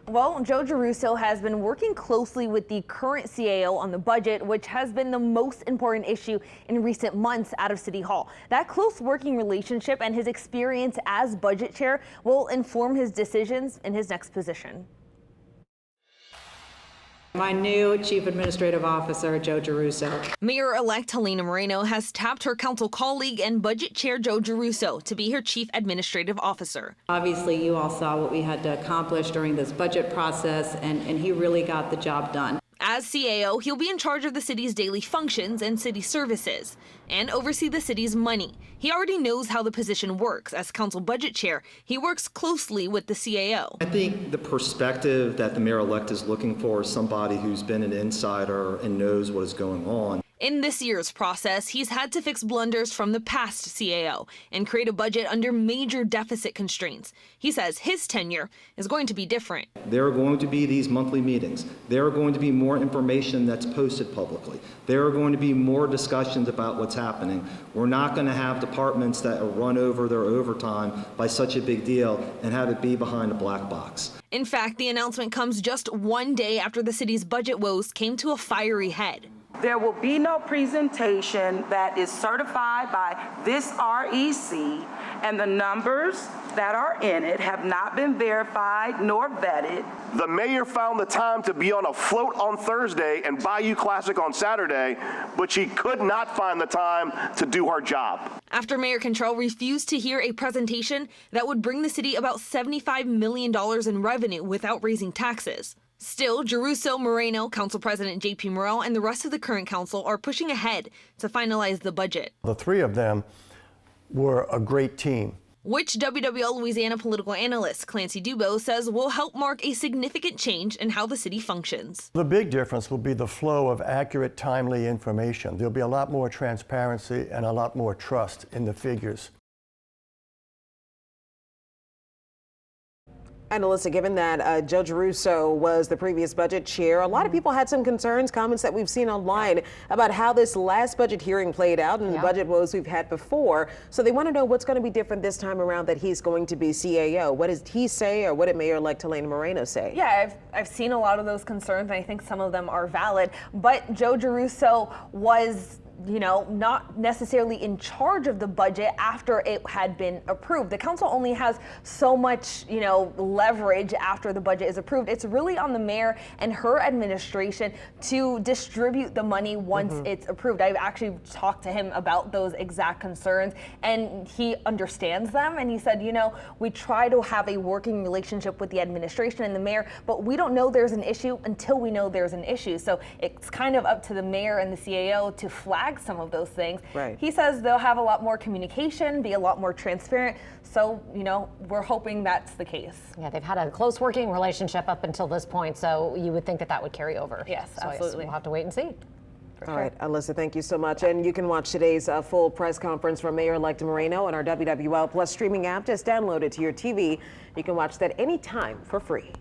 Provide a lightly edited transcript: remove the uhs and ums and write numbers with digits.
Well, Joe Giarrusso has been working closely with the current CAO on the budget, which has been the most important issue in recent months out of City Hall. That close working relationship and his experience as budget chair will inform his decisions in his next position. My new Chief Administrative Officer, Joe Giarrusso. Mayor-elect Helena Moreno has tapped her council colleague and budget chair Joe Giarrusso to be her Chief Administrative Officer. Obviously, you all saw what we had to accomplish during this budget process, and he really got the job done. As CAO, he'll be in charge of the city's daily functions and city services and oversee the city's money. He already knows how the position works. As council budget chair, he works closely with the CAO. I think the perspective that the mayor-elect is looking for is somebody who's been an insider and knows what is going on. In this year's process, he's had to fix blunders from the past CAO and create a budget under major deficit constraints. He says his tenure is going to be different. There are going to be these monthly meetings. There are going to be more information that's posted publicly. There are going to be more discussions about what's happening. We're not going to have departments that run over their overtime by such a big deal and have it be behind a black box. In fact, the announcement comes just one day after the city's budget woes came to a fiery head. There will be no presentation that is certified by this REC, and the numbers that are in it have not been verified nor vetted. The mayor found the time to be on a float on Thursday and Bayou Classic on Saturday, but she could not find the time to do her job. After Mayor Cantrell refused to hear a presentation that would bring the city about $75 million in revenue without raising taxes. Still, Giarrusso, Moreno, Council President J.P. Morrell, and the rest of the current council are pushing ahead to finalize the budget. The three of them were a great team. Which WWL Louisiana political analyst Clancy Dubo says will help mark a significant change in how the city functions. The big difference will be the flow of accurate, timely information. There'll be a lot more transparency and a lot more trust in the figures. And Alyssa, given that Joe Giarrusso was the previous budget chair, a lot of people had some concerns, comments that we've seen online about how this last budget hearing played out and the budget woes we've had before. So they want to know what's going to be different this time around that he's going to be CAO. What did he say, or what did Mayor-elect Helena Moreno say? Yeah, I've seen a lot of those concerns, and I think some of them are valid. But Joe Giarrusso was not necessarily in charge of the budget after it had been approved. The council only has so much, leverage after the budget is approved. It's really on the mayor and her administration to distribute the money once it's approved. I've actually talked to him about those exact concerns, and he understands them. And he said, we try to have a working relationship with the administration and the mayor, but we don't know there's an issue until we know there's an issue. So it's kind of up to the mayor and the CAO to flag some of those things. Right. He says they'll have a lot more communication, be a lot more transparent. So, we're hoping that's the case. Yeah, they've had a close working relationship up until this point, so you would think that would carry over. Yes, so absolutely. We'll have to wait and see. All right, Alyssa, thank you so much. And you can watch today's full press conference from Mayor-elect Moreno on our WWL Plus streaming app. Just download it to your TV. You can watch that anytime for free.